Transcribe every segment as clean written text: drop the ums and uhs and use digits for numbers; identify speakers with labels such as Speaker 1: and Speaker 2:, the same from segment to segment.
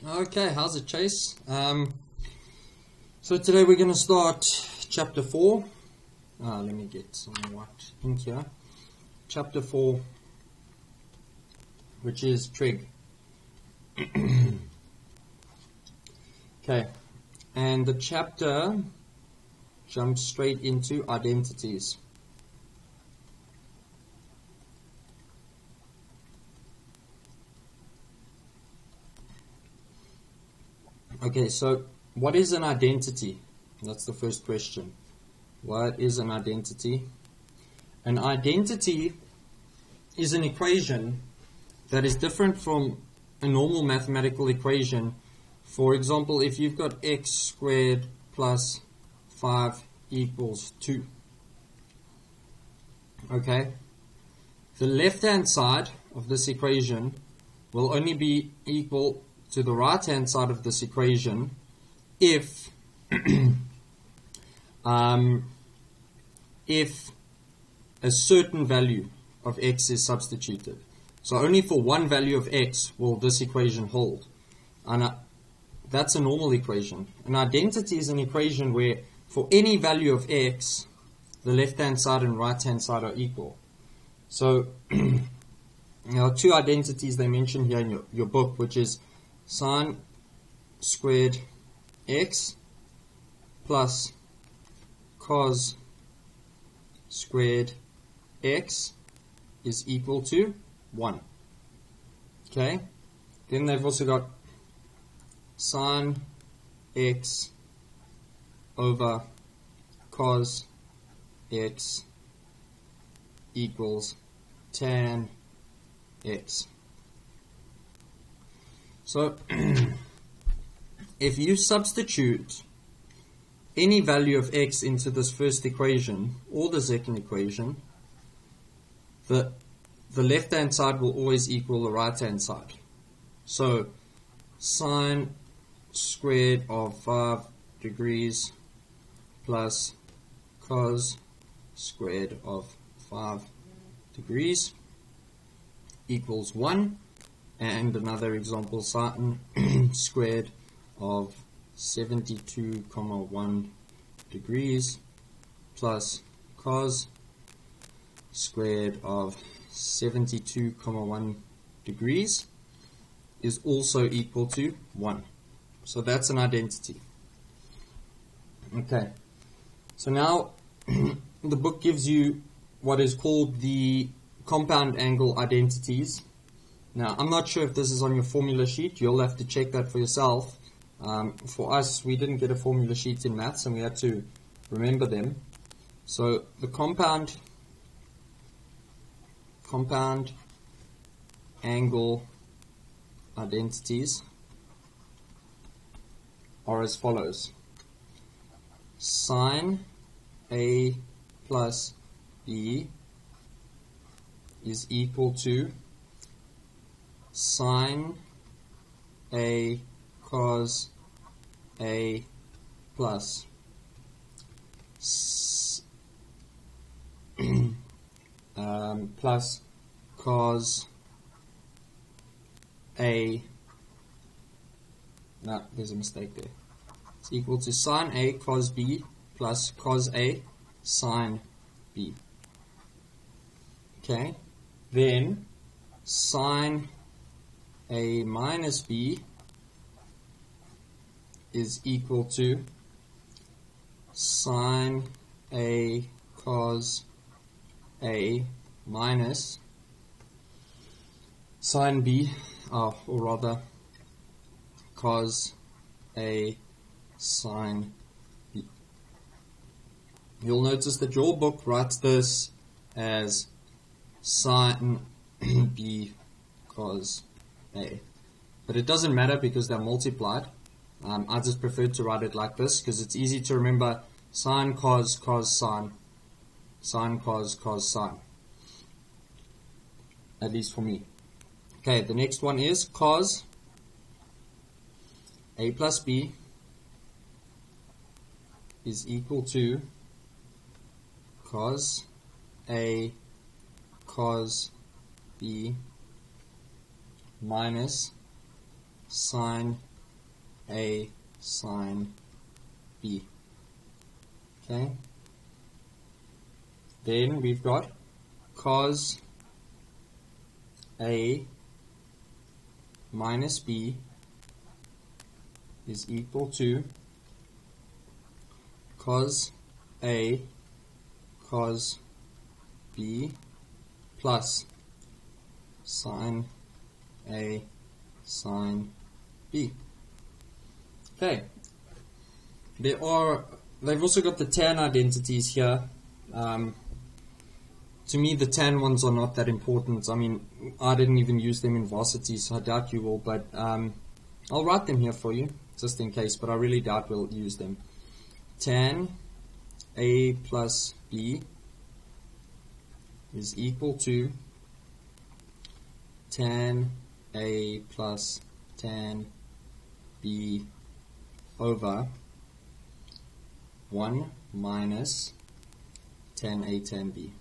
Speaker 1: Okay, how's it, Chase? So today we're going to start chapter 4. Let me get some white ink here. Chapter 4, which is trig. Okay, and the chapter jumps straight into identities. Okay, so what is an identity? That's the first question. What is an identity? An identity is an equation that is different from a normal mathematical equation. For example, if you've got x squared plus 5 equals 2. Okay? The left-hand side of this equation will only be equal to the right-hand side of this equation if if a certain value of x is substituted. So only for one value of x will this equation hold. And that's a normal equation. An identity is an equation where for any value of x, the left-hand side and right-hand side are equal. So there are two identities they mention here in your book, which is sine squared x plus cos squared x is equal to 1. Okay? Then they've also got sine x over cos x equals tan x. So, if you substitute any value of x into this first equation or the second equation, the left-hand side will always equal the right-hand side. So, sine squared of 5 degrees plus cos squared of 5 degrees equals 1. And another example, sine squared of 72,1 degrees plus cos squared of 72,1 degrees is also equal to 1. So that's an identity. Okay, so now the book gives you what is called the compound angle identities. Now, I'm not sure if this is on your formula sheet. You'll have to check that for yourself. For us, we didn't get a formula sheet in maths, and we had to remember them. So the compound angle identities are as follows. Sine A plus B is equal to sine A cos A plus plus cos A. No, there's a mistake there. It's equal to sine A cos B plus cos A sine B. Okay, then sine A minus B is equal to sine A cos A minus sine B, or rather cos A sine B. You'll notice that your book writes this as sine B cos A. But it doesn't matter because they're multiplied. I just prefer to write it like this because it's easy to remember sine cos cos sine, sine cos cos sine. At least for me. Okay, the next one is cos A plus B is equal to cos A cos B minus sine A sine B. Okay. Then we've got cos A minus B is equal to cos A cos B plus sine A sine B. Okay. They've also got the tan identities here. To me, the tan ones are not that important. I mean, I didn't even use them in varsity, so I doubt you will, but I'll write them here for you, just in case, but I really doubt we'll use them. Tan A plus B is equal to tan A plus tan B over 1 minus tan A tan B.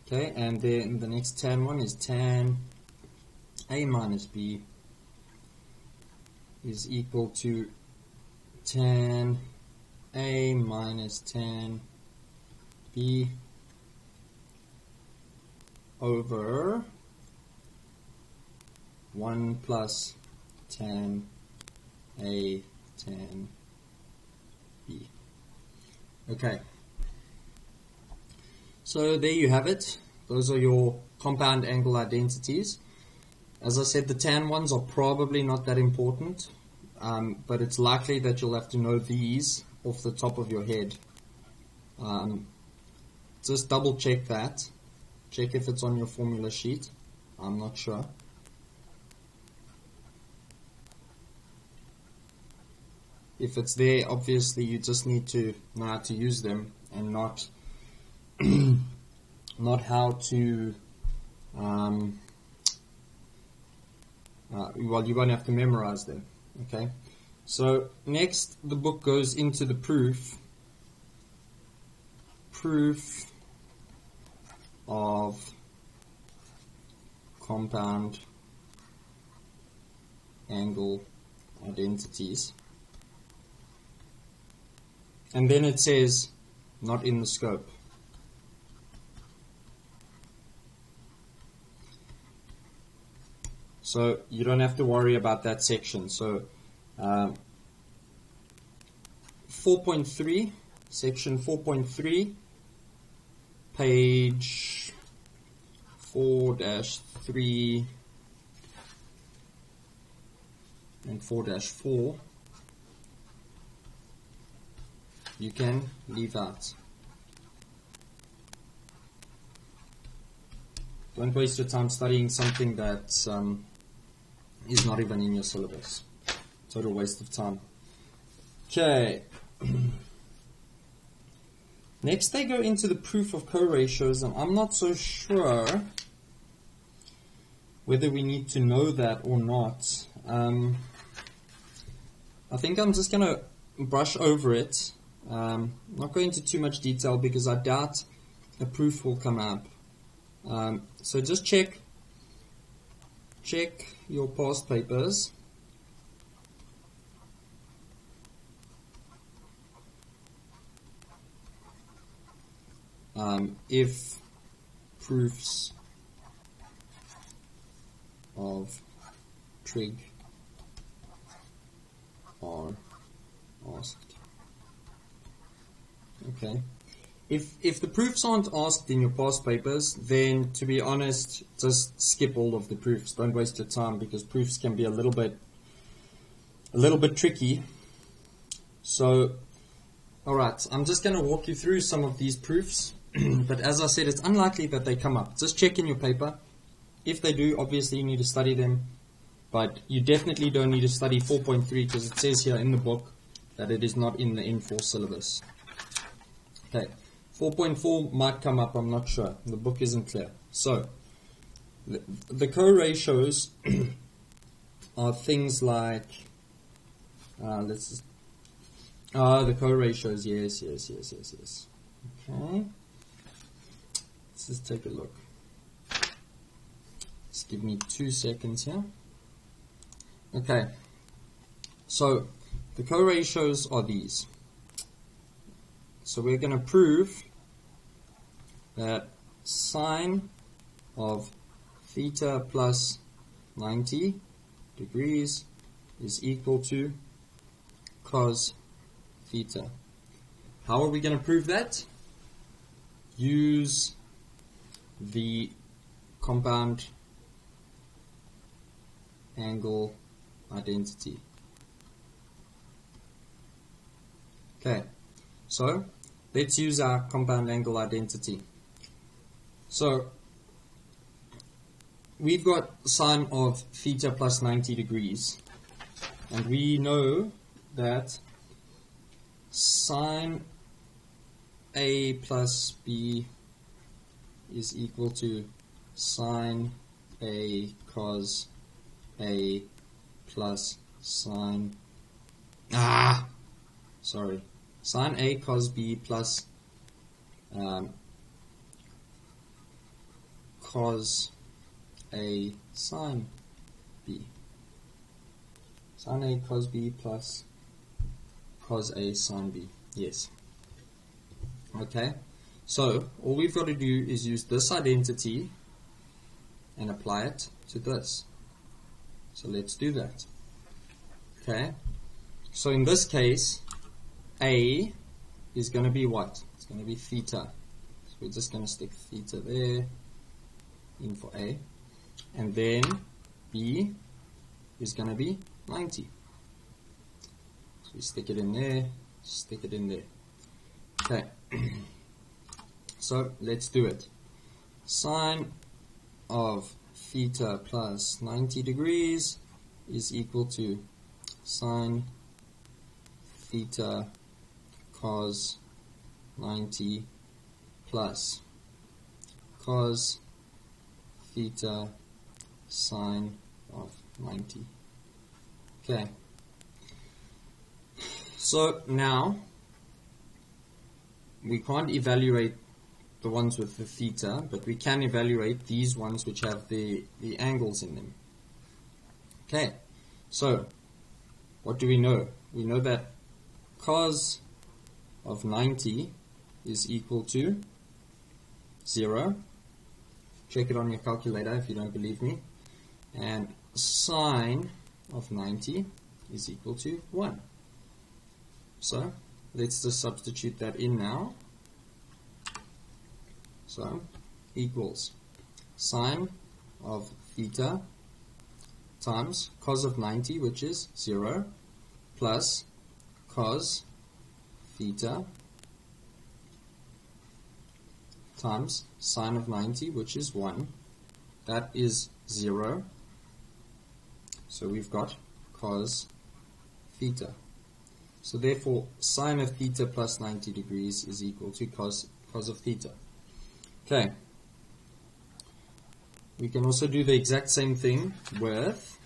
Speaker 1: Okay, and then the next tan one is tan A minus B is equal to tan A minus tan B over 1 plus tan A tan B. Okay. So there you have it. Those are your compound angle identities. As I said, the tan ones are probably not that important, but it's likely that you'll have to know these off the top of your head. Just double check that. Check if it's on your formula sheet. I'm not sure. If it's there, obviously you just need to know how to use them and not not how to well, you won't have to memorize them. Okay, so next the book goes into the proof of compound angle identities, and then it says not in the scope. So you don't have to worry about that section. So 4.3, section 4.3, page 4-3 and 4-4, you can leave out. Don't waste your time studying something that is not even in your syllabus. Total waste of time. Okay. Next they go into the proof of co-ratios, and I'm not so sure whether we need to know that or not. I think I'm just going to brush over it. Not go into too much detail because I doubt a proof will come up. So just check your past papers. If proofs of trig are asked. Okay. If the proofs aren't asked in your past papers, then to be honest, just skip all of the proofs. Don't waste your time because proofs can be a little bit tricky. So, alright, I'm just going to walk you through some of these proofs. But as I said, it's unlikely that they come up. Just check in your paper. If they do, obviously you need to study them. But you definitely don't need to study 4.3 because it says here in the book that it is not in the N4 syllabus. Okay, 4.4 might come up, I'm not sure. The book isn't clear. So, the co-ratios are things like, the co-ratios, yes. Okay, let's just take a look. Just give me 2 seconds here. Okay, so the co-ratios are these. So we're going to prove that sine of theta plus 90 degrees is equal to cos theta. How are we going to prove that? Use the compound angle identity. Okay, so let's use our compound angle identity. So we've got sine of theta plus 90 degrees, and we know that sine A plus B is equal to sine A cos A plus sine sine A cos B plus cos A sine B. Sine A cos B plus cos A sine B. Yes. Okay. So all we've got to do is use this identity and apply it to this. So let's do that. Okay. So in this case, A is going to be what? It's going to be theta. So we're just going to stick theta there in for A. And then B is going to be 90. So we stick it in there, stick it in there. Okay. So let's do it. Sine of theta plus 90 degrees is equal to sine theta cos 90 plus cos theta sine of 90. Okay. So now we can't evaluate the ones with the theta, but we can evaluate these ones which have the angles in them. Okay, so what do we know? We know that cos of 90 is equal to 0. Check it on your calculator if you don't believe me. And sine of 90 is equal to 1. So let's just substitute that in now. So equals sine of theta times cos of 90, which is 0, plus cos theta times sine of 90, which is 1. That is 0. So we've got cos theta. So therefore, sine of theta plus 90 degrees is equal to cos of theta. Okay. We can also do the exact same thing with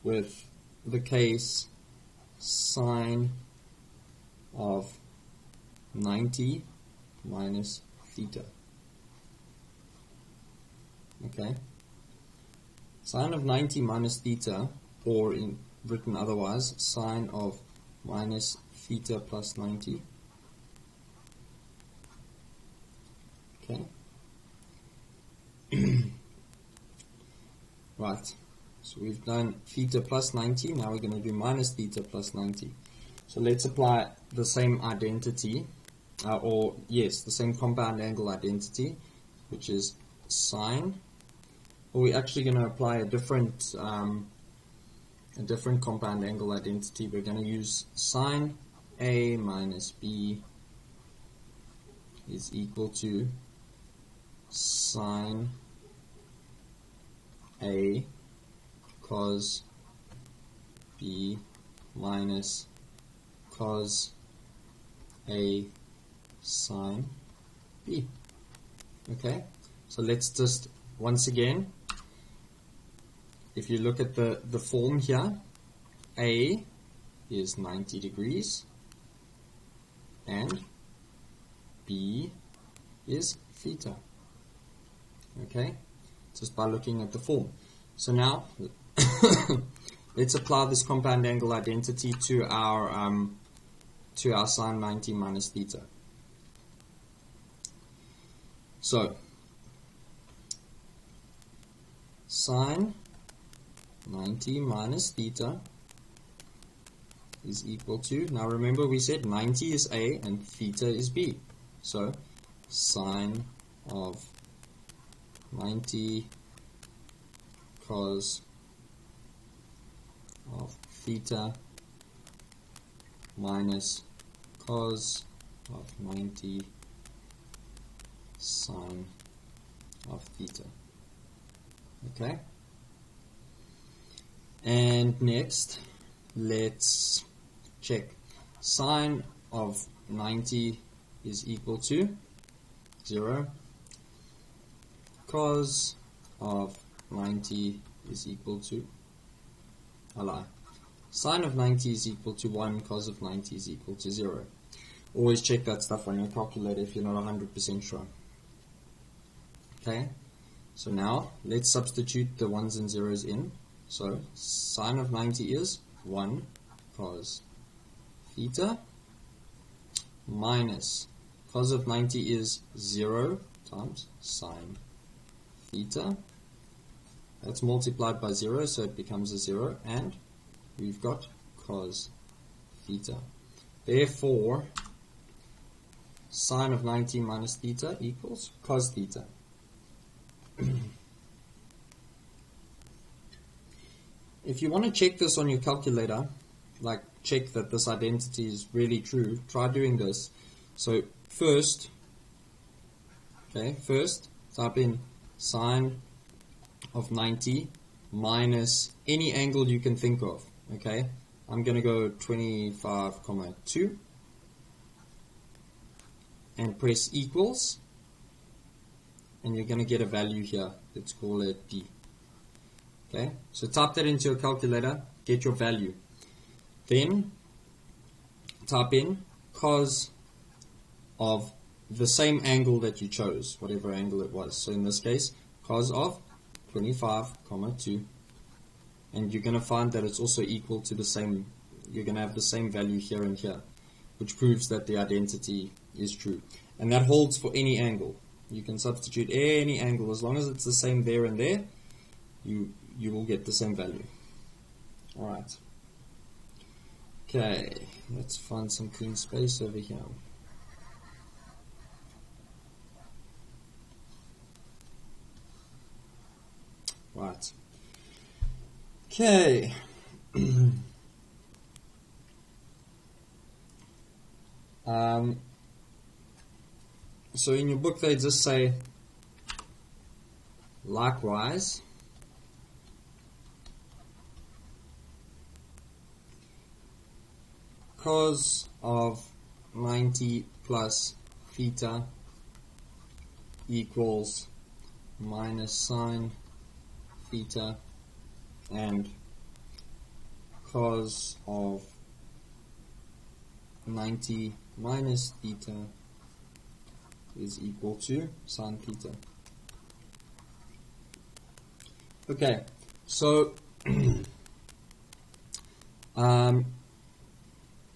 Speaker 1: with the case sine of 90 minus theta. Okay. Sine of 90 minus theta, or in written otherwise, sine of minus theta plus 90. Okay. Right. So we've done theta plus 90. Now we're going to do minus theta plus 90. So let's apply the same identity, the same compound angle identity, which is sine. Or we're actually going to apply a different compound angle identity. We're going to use sine A minus B is equal to sine A cos B minus cos A sine B. Okay, so let's just once again, if you look at the form here, A is 90 degrees and B is theta. Okay, just by looking at the form. So now let's apply this compound angle identity to our sine 90 minus theta. So sine 90 minus theta is equal to, now remember we said 90 is A and theta is B. So sine of 90 cos of theta minus cos of 90 sine of theta. Okay? And next, let's check. Sine of 90 is equal to 0. Cos of 90 is equal to, I lie. Sine of 90 is equal to 1, cos of 90 is equal to 0. Always check that stuff on your calculator if you're not 100% sure. Okay, so now let's substitute the 1s and 0s in. So sine of 90 is 1 cos theta minus cos of 90 is 0 times sine theta. That's multiplied by 0, so it becomes a 0, and we've got cos theta. Therefore, sine of 90 minus theta equals cos theta. If you want to check this on your calculator, like check that this identity is really true, try doing this. So first type in sine of 90 minus any angle you can think of. Okay, I'm going to go 25,2 and press equals, and you're going to get a value here. Let's call it D. Okay, so type that into your calculator, get your value. Then type in cos of the same angle that you chose, whatever angle it was. So in this case, cos of 25,2, and you're going to find that it's also equal to the same, you're going to have the same value here and here, which proves that the identity is true. And that holds for any angle. You can substitute any angle, as long as it's the same there and there, you will get the same value. Alright. Okay, let's find some clean space over here. Right. Okay. So in your book they just say, likewise, cos of 90 plus theta equals minus sine theta, and cos of 90 minus theta is equal to sine theta. Okay, so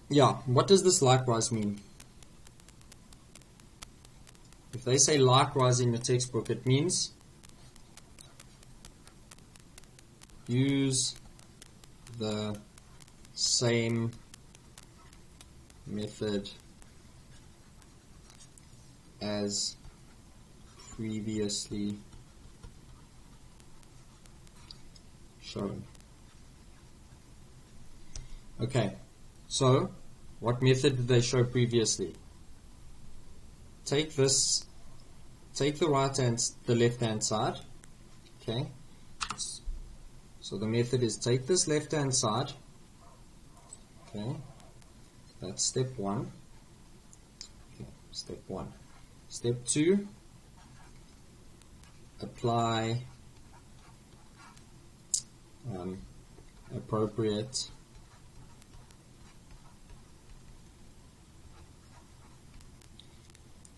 Speaker 1: yeah, what does this likewise mean? If they say likewise in your textbook, it means use the same method as previously shown. Okay, so what method did they show previously? Take the left hand side. Okay, so the method is take this left hand side. Okay, that's step 1. Okay, step 1. Step 2, apply appropriate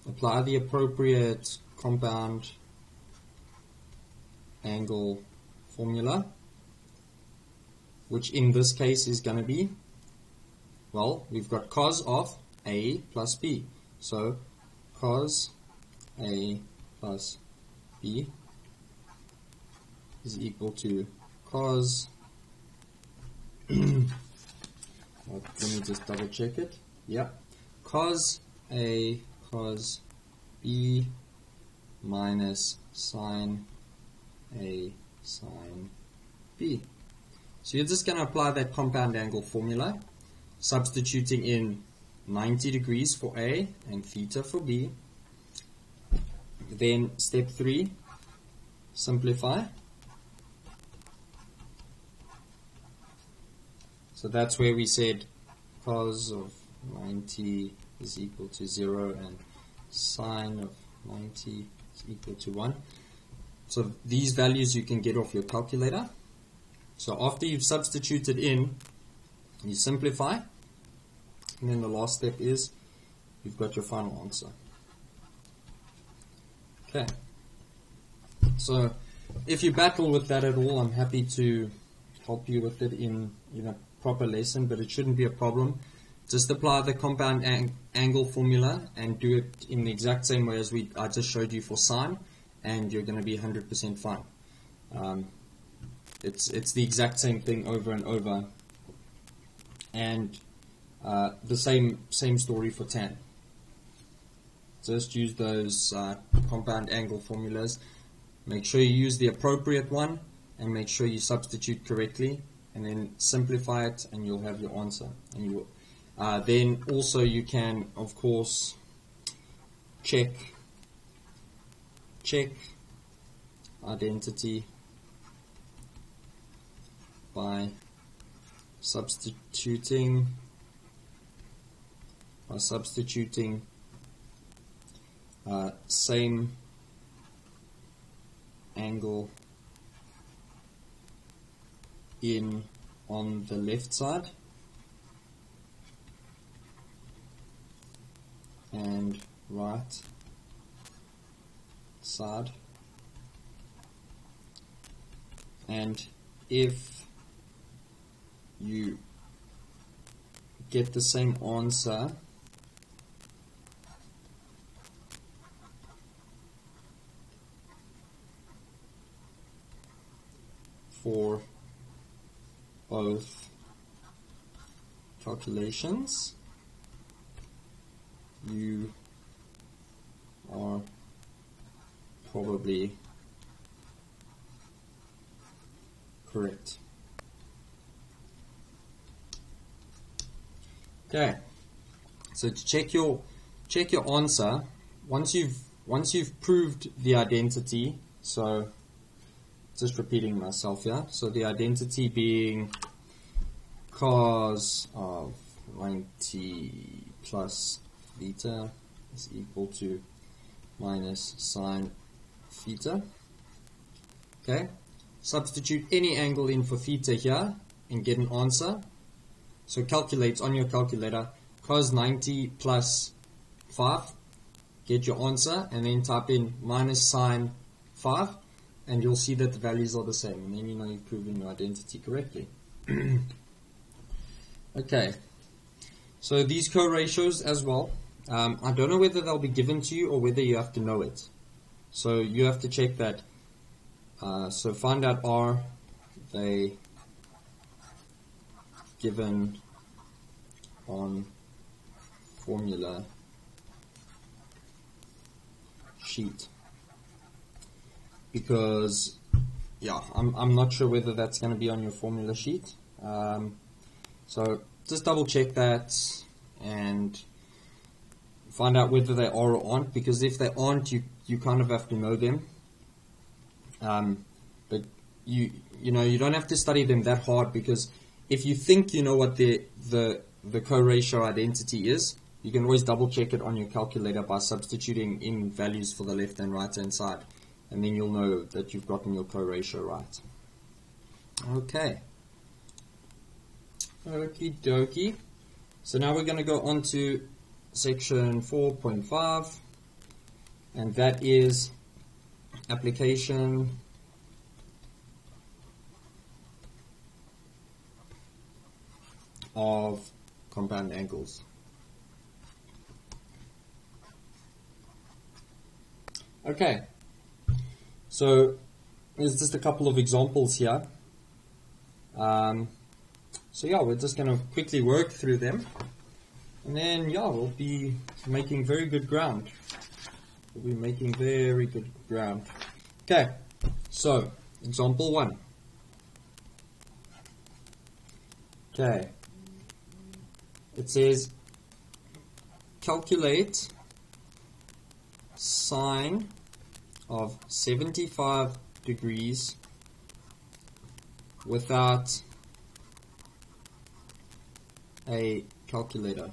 Speaker 1: apply the appropriate compound angle formula, which in this case is going to be, well, we've got cos of A plus B. So cos A plus B is equal to cos, well, let me just double check it. Yeah, cos A cos B minus sine A sine B. So you're just going to apply that compound angle formula, substituting in 90 degrees for A and theta for B. Then step 3, simplify. So that's where we said cos of 90 is equal to 0 and sine of 90 is equal to 1. So these values you can get off your calculator. So after you've substituted in, you simplify, and then the last step is you've got your final answer. Okay. So if you battle with that at all, I'm happy to help you with it in a proper lesson, but it shouldn't be a problem. Just apply the compound angle formula and do it in the exact same way as I just showed you for sine, and you're going to be 100% fine. It's the exact same thing over and over, and the same story for tan. Just use those compound angle formulas. Make sure you use the appropriate one, and make sure you substitute correctly, and then simplify it, and you'll have your answer. And you then also you can, of course, check identity by substituting same angle in on the left side and right side, and if you get the same answer for both calculations, you are probably correct. Okay, so to check your answer, once you've proved the identity, so just repeating myself here, so the identity being cos of 90 plus theta is equal to minus sine theta. Okay, substitute any angle in for theta here and get an answer. So calculate on your calculator cos 90 plus 5, get your answer, and then type in minus sine 5, and you'll see that the values are the same, and then you know you've proven your identity correctly. Okay, so these co-ratios as well, I don't know whether they'll be given to you or whether you have to know it. So you have to check that. So find out, are they given on formula sheet? Because yeah, I'm not sure whether that's going to be on your formula sheet. So just double check that and find out whether they are or aren't, because if they aren't, you kind of have to know them. But you know, you don't have to study them that hard, because if you think you know what the co-ratio identity is, you can always double check it on your calculator by substituting in values for the left and right hand side, and then you'll know that you've gotten your co-ratio right. Okay. Okie dokie. So now we're going to go on to section 4.5, and that is application of compound angles. Okay, so there's just a couple of examples here. So yeah, we're just going to quickly work through them, and then yeah, we'll be making very good ground. We'll be making very good ground. Okay, so example 1. Okay, it says calculate sine of 75 degrees without a calculator.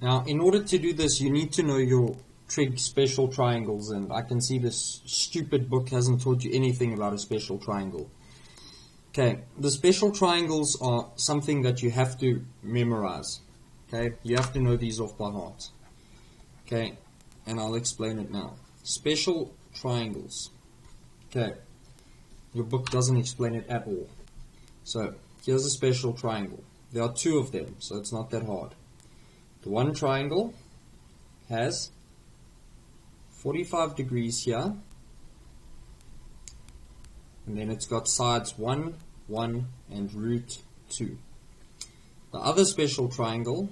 Speaker 1: Now, in order to do this, you need to know your trig special triangles, and I can see this stupid book hasn't taught you anything about a special triangle. Okay, the special triangles are something that you have to memorize. Okay, you have to know these off by heart. Okay, and I'll explain it now. Special triangles. Okay, your book doesn't explain it at all. So, here's a special triangle. There are 2 of them, so it's not that hard. The one triangle has 45 degrees here, and then it's got sides 1, 1, and root 2. The other special triangle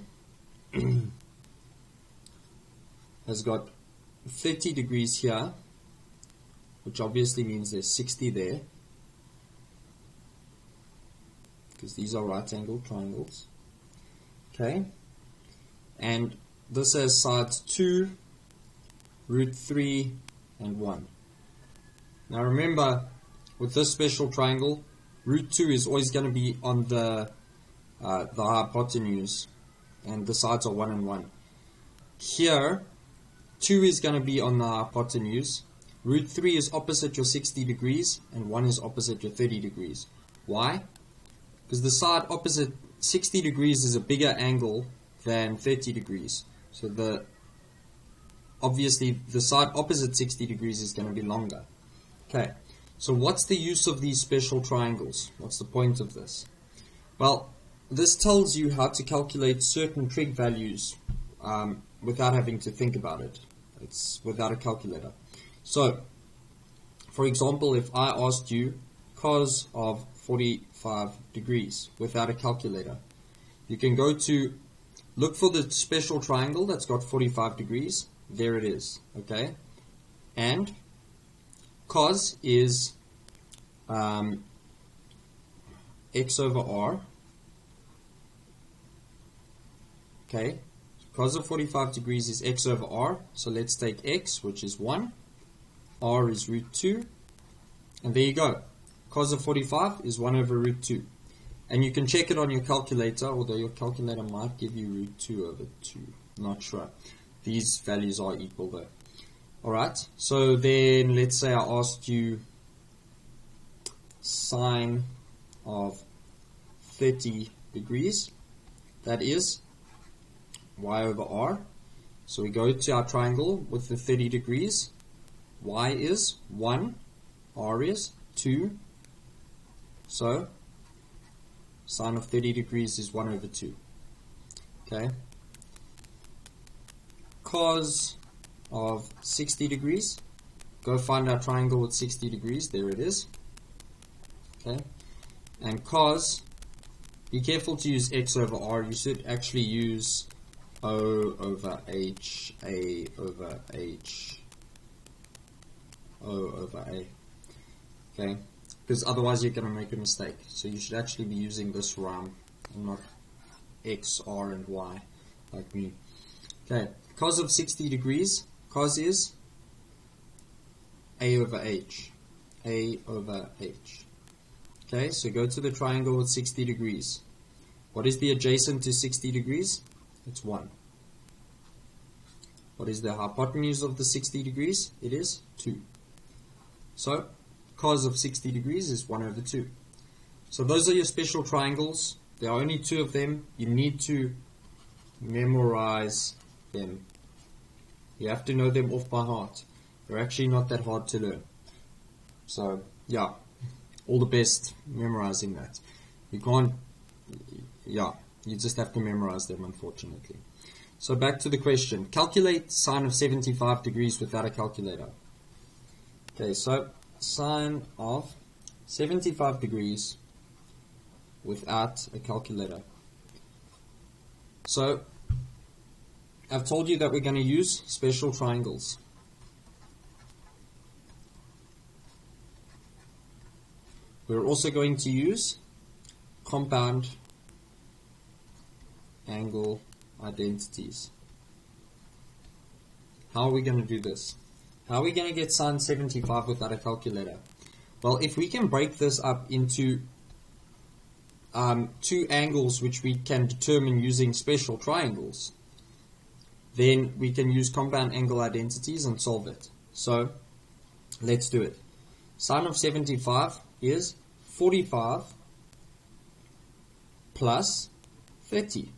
Speaker 1: has got 30 degrees here, which obviously means there's 60 there, because these are right angle triangles. Okay, and this has sides 2, root 3, and 1. Now remember, with this special triangle, root 2 is always going to be on the hypotenuse, and the sides are 1 and 1. Here, 2 is going to be on the hypotenuse, root 3 is opposite your 60 degrees, and 1 is opposite your 30 degrees. Why? Because the side opposite 60 degrees is a bigger angle than 30 degrees. So obviously the side opposite 60 degrees is going to be longer. Okay, so what's the use of these special triangles? What's the point of this? Well, this tells you how to calculate certain trig values without having to think about it. It's without a calculator. So, for example, if I asked you cos of 45 degrees without a calculator, you can go to look for the special triangle that's got 45 degrees. There it is, okay? And cos is x over r. Okay, cos of 45 degrees is x over r. So let's take x, which is 1. R is root 2. And there you go. Cos of 45 is 1 over root 2. And you can check it on your calculator, although your calculator might give you root 2 over 2. Not sure. These values are equal though. Alright, so then let's say I asked you sine of 30 degrees. That is y over r. So we go to our triangle with the 30 degrees. Y is 1, r is 2. So sine of 30 degrees is 1 over 2. Okay. Cos of 60 degrees. Go find our triangle with 60 degrees. There it is. Okay. And cos, be careful to use x over r. You should actually use O over H, A over H, O over A. Okay. Because otherwise you're going to make a mistake. So you should actually be using this rhyme and not x, r, and y like me. Okay. Cos of 60 degrees. Cos is A over H. A over H. Okay, so go to the triangle with 60 degrees. What is the adjacent to 60 degrees? It's 1. What is the hypotenuse of the 60 degrees? It is 2. So, cos of 60 degrees is 1 over 2. So those are your special triangles. There are only 2 of them. You need to memorize them. You have to know them off by heart. They're actually not that hard to learn. So, yeah, all the best memorizing that. You can't, yeah, you just have to memorize them, unfortunately. So back to the question. Calculate sine of 75 degrees without a calculator. Okay, so sine of 75 degrees without a calculator. So, I've told you that we're going to use special triangles. We're also going to use compound angle identities. How are we going to do this? How are we going to get sine 75 without a calculator? Well, if we can break this up into two angles which we can determine using special triangles, then we can use compound angle identities and solve it. So, let's do it. Sine of 75 is 45 plus 30,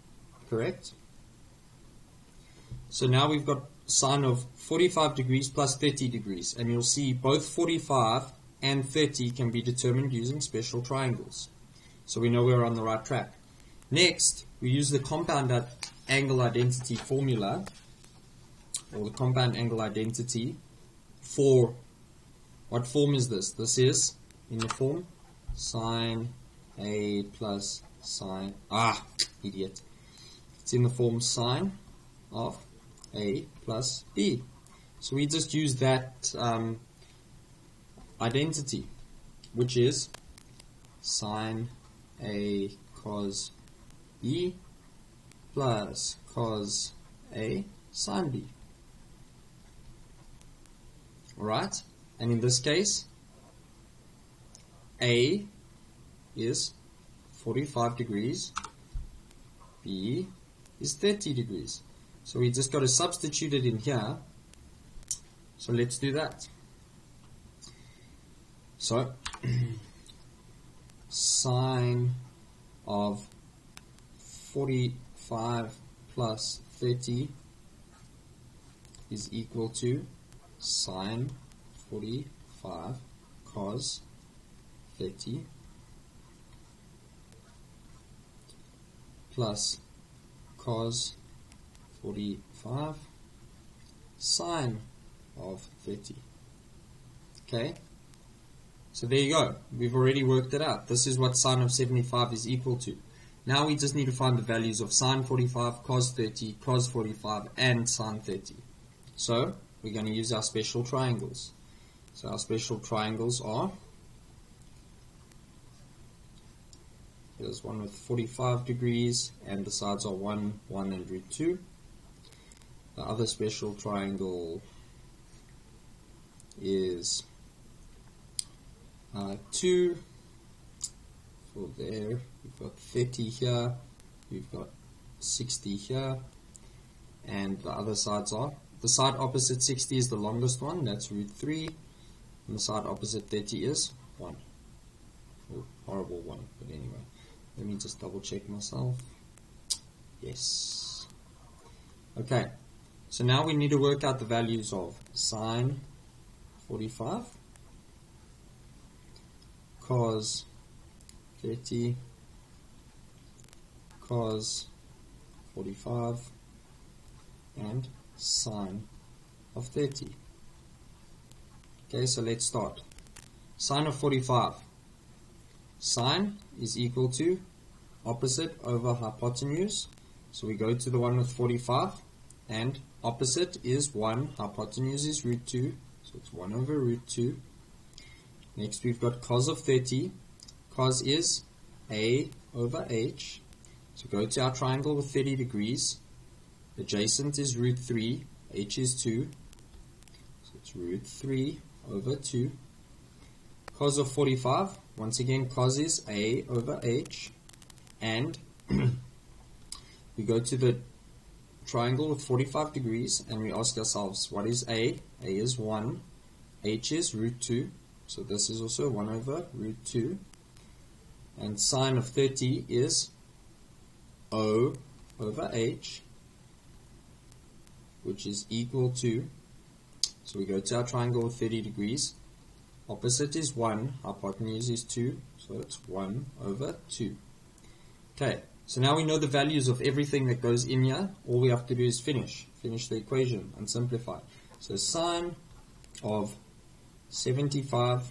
Speaker 1: correct? So now we've got sine of 45 degrees plus 30 degrees, and you'll see both 45 and 30 can be determined using special triangles. So we know we're on the right track. Next, we use the compound angle identity formula, or the compound angle identity for, what form is this? This is in the form sine A plus sine, idiot. It's in the form sine of A plus B. So we just use that identity, which is sine A cos B plus cos A sine B. Alright, and in this case, A is 45 degrees, B is 30 degrees. So we just got to substitute it in here. So let's do that. So, sine of 45 plus 30 is equal to sine 45 cos 30 plus cos 45 sine of 30. Okay, so there you go. We've already worked it out. This is what sine of 75 is equal to. Now we just need to find the values of sine 45, cos 30, cos 45, and sine 30. So we're going to use our special triangles. So our special triangles are, there's one with 45 degrees and the sides are 1, 1 and root 2. The other special triangle is 2 for there. We've got 30 here, we've got 60 here, and the other sides are, the side opposite 60 is the longest one, that's root 3, and the side opposite 30 is 1. Oh, horrible 1, but anyway. Let me just double check myself. Yes. Okay, so now we need to work out the values of sine 45, cos 30, cos 45, and sine of 30. Okay, so let's start. Sine of 45. Sine is equal to opposite over hypotenuse. So we go to the one with 45, and opposite is 1, hypotenuse is root 2, so it's 1 over root 2. Next we've got cos of 30. Cos is A over H. So go to our triangle with 30 degrees. Adjacent is root 3, H is 2. So it's root 3 over 2. Cos of 45, once again cos is A over H. And we go to the triangle with 45 degrees and we ask ourselves, what is A? A is 1. H is root 2. So this is also 1 over root 2. And sine of 30 is O over H. which is equal to, so we go to our triangle with 30 degrees, opposite is 1, hypotenuse is 2, so it's 1 over 2. Okay, so now we know the values of everything that goes in here. All we have to do is finish the equation and simplify. So sine of 75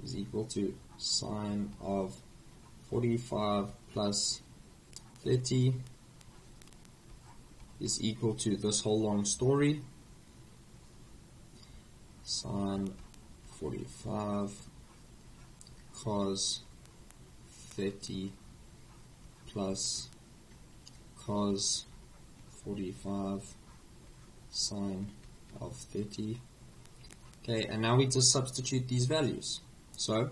Speaker 1: is equal to sine of 45 plus 30 is equal to this whole long story, sine 45 cos 30 plus cos 45 sine of 30. Okay, and now we just substitute these values. So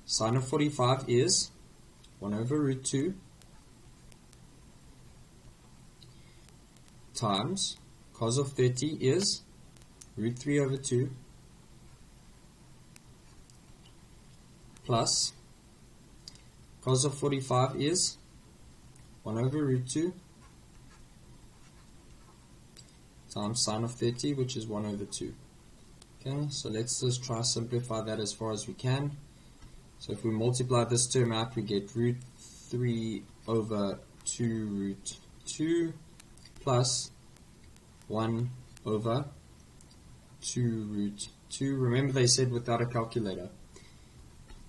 Speaker 1: sine of 45 is 1 over root 2 times cos of 30 is root 3 over 2 plus cos of 45 is 1 over root 2 times sine of 30, which is 1 over 2. Okay, so let's just try to simplify that as far as we can. So if we multiply this term out, we get root 3 over 2 root 2 plus 1 over 2 root 2. Remember they said without a calculator.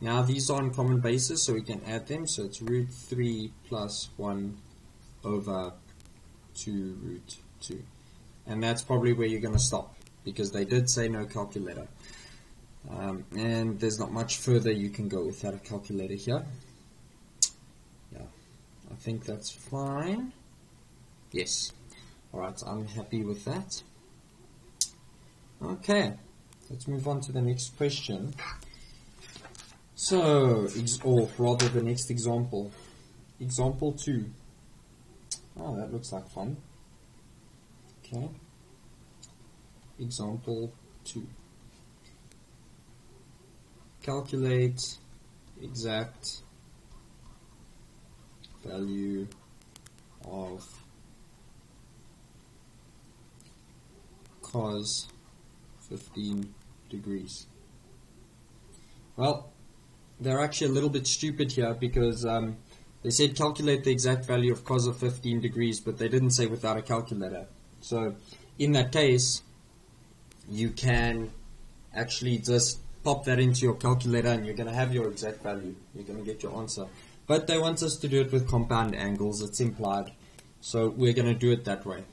Speaker 1: Now these are on common basis, so we can add them. So it's root 3 plus 1 over 2 root 2. And that's probably where you're going to stop, because they did say no calculator. And there's not much further you can go without a calculator here. Yeah, I think that's fine. Yes. Alright, I'm happy with that. Okay, let's move on to the next question. So, or rather the next example. Example 2. Oh, that looks like fun. Okay. Example 2. Calculate exact value of cos 15 degrees. Well, they're actually a little bit stupid here, because they said calculate the exact value of cos of 15 degrees, but they didn't say without a calculator. So in that case, you can actually just pop that into your calculator and you're going to have your exact value. You're going to get your answer. But they want us to do it with compound angles. It's implied. So we're going to do it that way.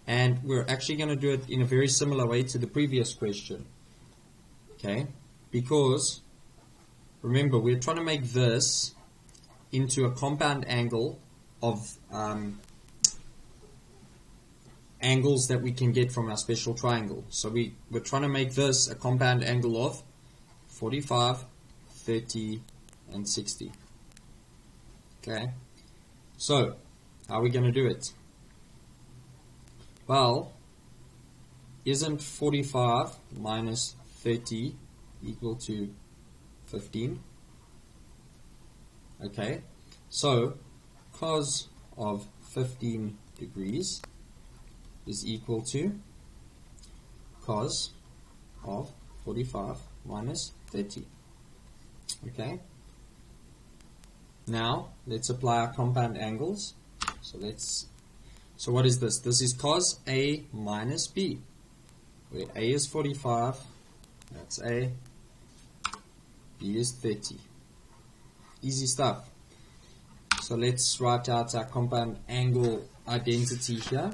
Speaker 1: And we're actually going to do it in a very similar way to the previous question. Okay? Because, remember, we're trying to make this into a compound angle of angles that we can get from our special triangle. So we're trying to make this a compound angle of 45, 30, and 60. Okay? So, how are we going to do it? Well, isn't 45 minus 30 equal to 15? Okay, so cos of 15 degrees is equal to cos of 45 minus 30. Okay, now let's apply our compound angles. So what is this? This is cos A minus B, where A is 45, that's A, B is 30. Easy stuff. So let's write out our compound angle identity here,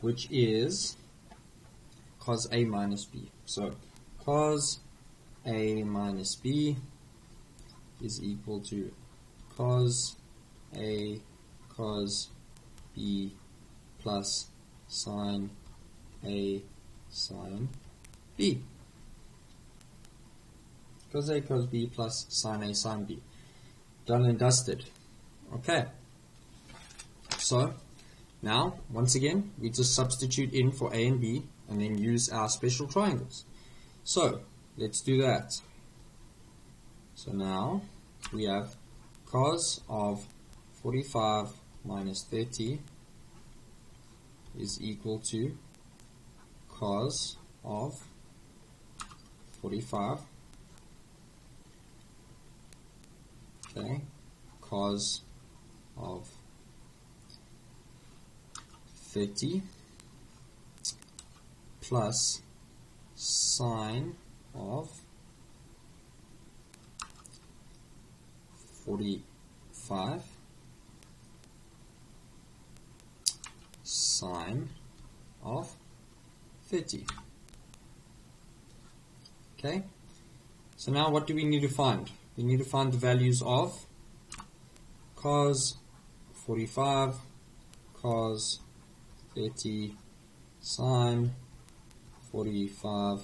Speaker 1: which is cos A minus B. So cos A minus B is equal to cos A cos B plus sine A sine B. Cos A cos B plus sine A sine B. Done and dusted. Okay. So, now, once again, we just substitute in for A and B and then use our special triangles. So, let's do that. So now, we have cos of 45 minus 30 is equal to cos of 45, okay, cos of 30 plus sine of 45 sine of 30. Okay, so now what do we need to find? We need to find the values of cos 45, cos 30, sine 45,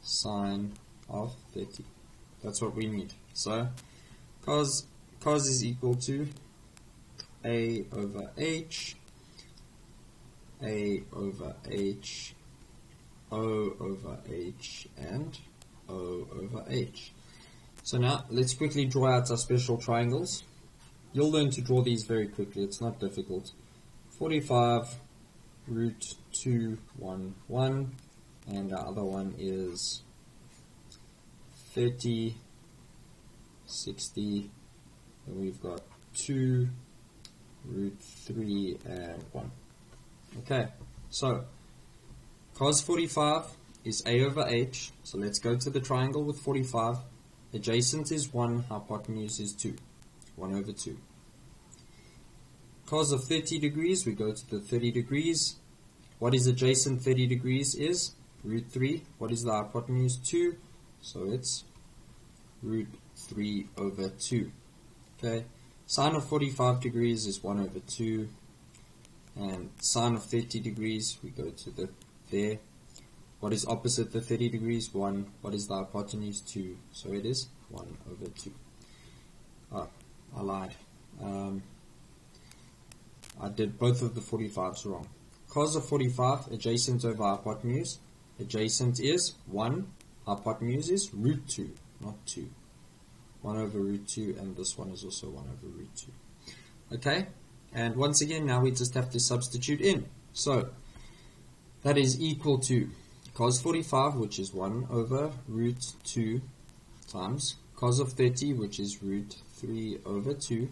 Speaker 1: sine of 30. That's what we need. So cos is equal to a over h, a over h, o over h, and o over h. So now let's quickly draw out our special triangles. You'll learn to draw these very quickly, it's not difficult. 45 root 2 1 1, and our other one is 30 60, and we've got 2 root 3 and 1. Okay, so cos 45 is a over h, so let's go to the triangle with 45. Adjacent is 1, hypotenuse is 2, 1 over 2. Cos of 30 degrees, we go to the 30 degrees. What is adjacent 30 degrees is root 3. What is the hypotenuse? 2, so it's root 3 over 2. Okay, sine of 45 degrees is 1 over 2. And sine of 30 degrees, we go to the there. What is opposite the 30 degrees? 1. What is the hypotenuse? 2. So it is 1 over 2. Oh, I lied. I did both of the 45s wrong. Cos of 45, adjacent over hypotenuse. Adjacent is 1. Hypotenuse is root 2, not 2. 1 over root 2, and this one is also 1 over root 2. Okay? And once again, now we just have to substitute in. So, that is equal to cos 45, which is 1 over root 2, times cos of 30, which is root 3 over 2,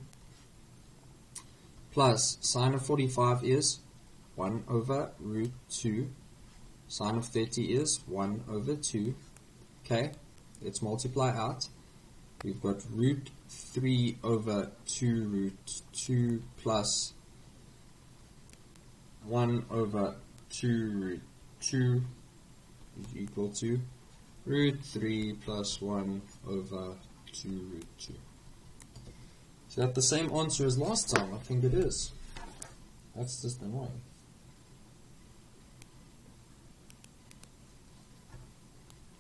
Speaker 1: plus sine of 45 is 1 over root 2, sine of 30 is 1 over 2. Okay, let's multiply out. We've got root 3 over 2 root 2 plus 1 over 2 root 2 is equal to root 3 plus 1 over 2 root 2. Is that the same answer as last time? I think it is. That's just annoying.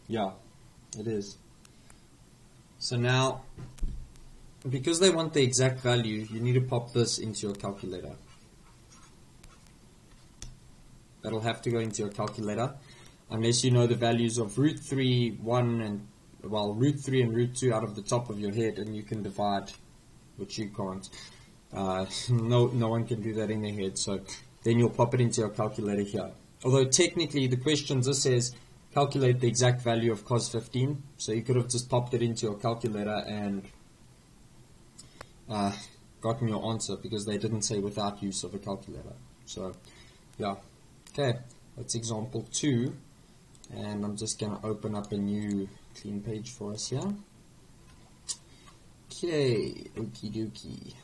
Speaker 1: Yeah, it is. So now, because they want the exact value, you need to pop this into your calculator. That'll have to go into your calculator, unless you know the values of root 3, 1, and, well, root 3 and root 2 out of the top of your head, and you can divide, which you can't. No one can do that in their head, so then you'll pop it into your calculator here. Although technically the question just says calculate the exact value of cos 15, so you could have just popped it into your calculator and gotten your answer, because they didn't say without use of a calculator. So yeah, okay, that's example 2, and I'm just going to open up a new clean page for us here. Okay, okie dokie.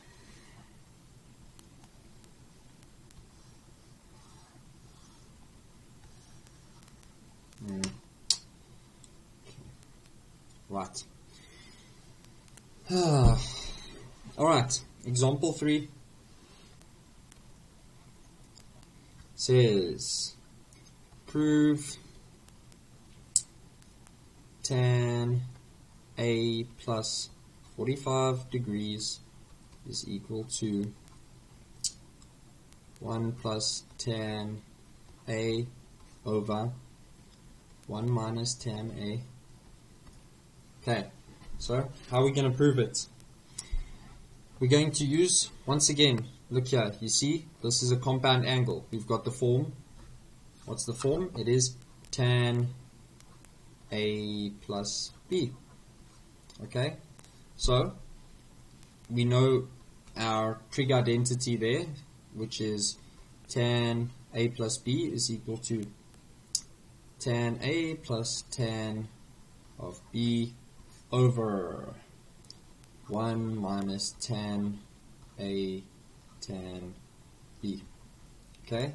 Speaker 1: Right. Alright, example 3 says prove tan A plus 45 degrees is equal to 1 plus tan A over 1 minus tan A. Okay, so how are we going to prove it? We're going to use, once again, look here, you see, this is a compound angle. We've got the form. What's the form? It is tan A plus B. Okay, so we know our trig identity there, which is tan A plus B is equal to tan A plus tan of B over 1 minus tan A tan B. Okay,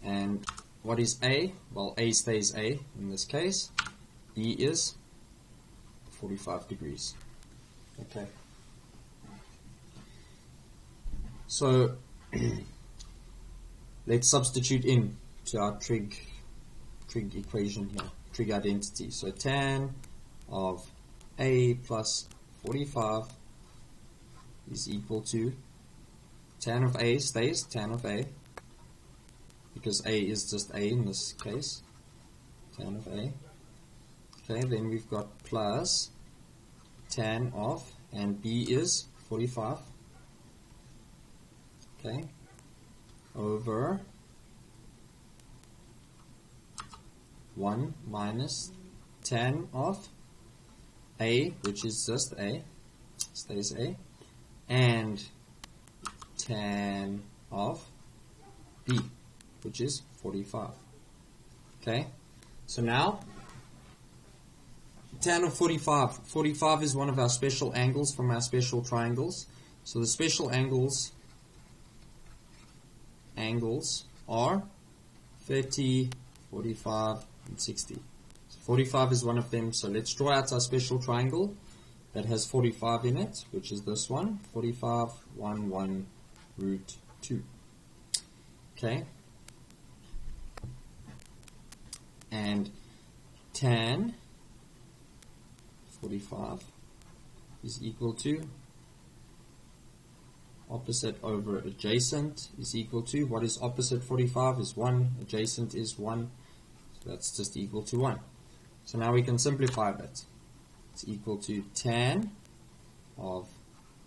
Speaker 1: and what is A? Well, A stays A in this case. B is 45 degrees. Okay, so let's substitute in to our trig equation here, trig identity. So tan of A plus 45 is equal to tan of A stays tan of A, because A is just A in this case, tan of A. Okay, then we've got plus tan of, and B is 45, okay, over 1 minus tan of A, which is just A, stays A, and tan of B, which is 45. Okay, so now tan of 45. 45 is one of our special angles from our special triangles. So the special angles are 30, 45, and 60. So 45 is one of them. So let's draw out our special triangle that has 45 in it, which is this one, 45, 1, 1, root 2. Okay. And tan 45 is equal to opposite over adjacent is equal to, what is opposite 45 is 1, adjacent is 1, so that's just equal to 1. So now we can simplify that. It's equal to tan of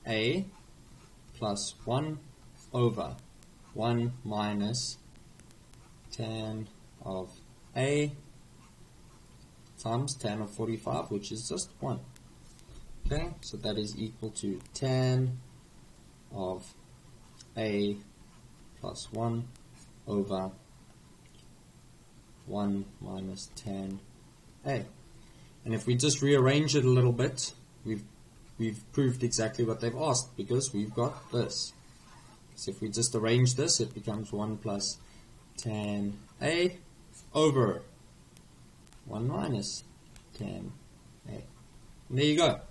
Speaker 1: A plus 1 over 1 minus tan of A times tan of 45, which is just 1. Okay, so that is equal to tan of A plus 1 over 1 minus tan A. And if we just rearrange it a little bit, we've proved exactly what they've asked, because we've got this. So if we just arrange this, it becomes 1 plus tan A over 1 minus tan A. And there you go.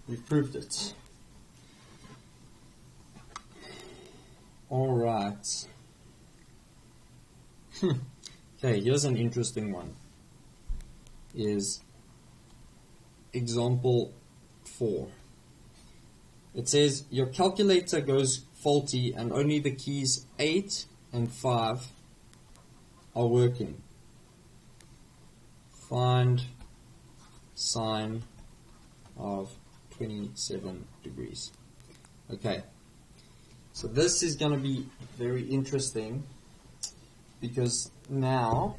Speaker 1: We've proved it. Alright. Okay, here's an interesting one. Is example 4. It says your calculator goes faulty and only the keys 8 and 5 are working. Find sine of 27 degrees. Okay, so this is going to be very interesting, because now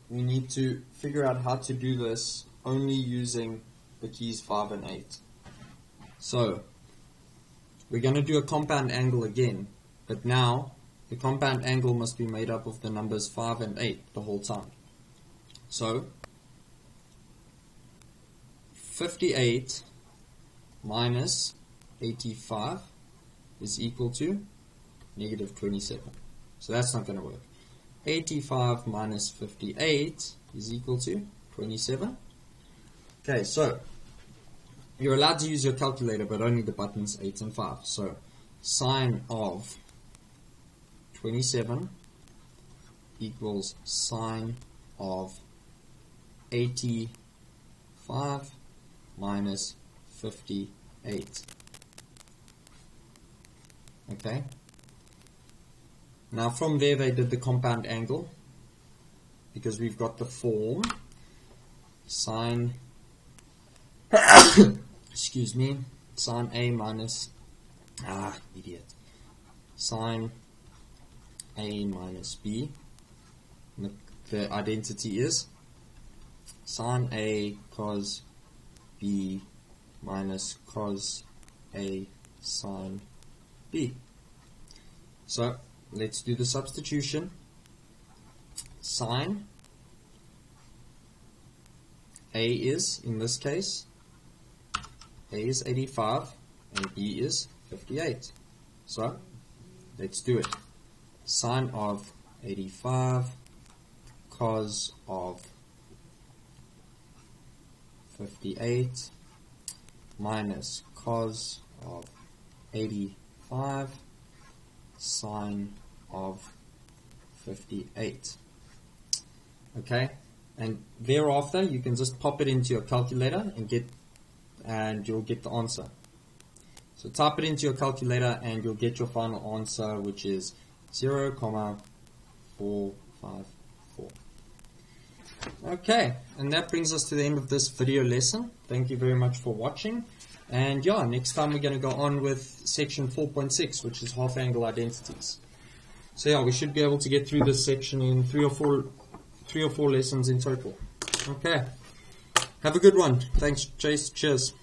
Speaker 1: we need to figure out how to do this only using the keys 5 and 8. So we're going to do a compound angle again, but now the compound angle must be made up of the numbers 5 and 8 the whole time. So 58 minus 85 is equal to negative 27. So that's not going to work. 85 minus 58 is equal to 27. Okay, so you're allowed to use your calculator, but only the buttons 8 and 5. So sine of 27 equals sine of 85 minus 58. Okay. Now from there they did the compound angle, because we've got the form sine excuse me, sine A minus Idiot. Sine A minus B. The identity is sine A cos B minus cos A sine B. So let's do the substitution. Sine A is, in this case, A is 85 and B is 58. So let's do it. Sine of 85 cos of 58 minus cos of 85 sine of 58. Okay, and thereafter you can just pop it into your calculator and you'll get the answer. So type it into your calculator and you'll get your final answer, which is 0,454. Okay, and that brings us to the end of this video lesson. Thank you very much for watching. And yeah, next time we're going to go on with section 4.6, which is half angle identities. So yeah, we should be able to get through this section in three or four lessons in total. Okay, have a good one. Thanks, Chase. Cheers.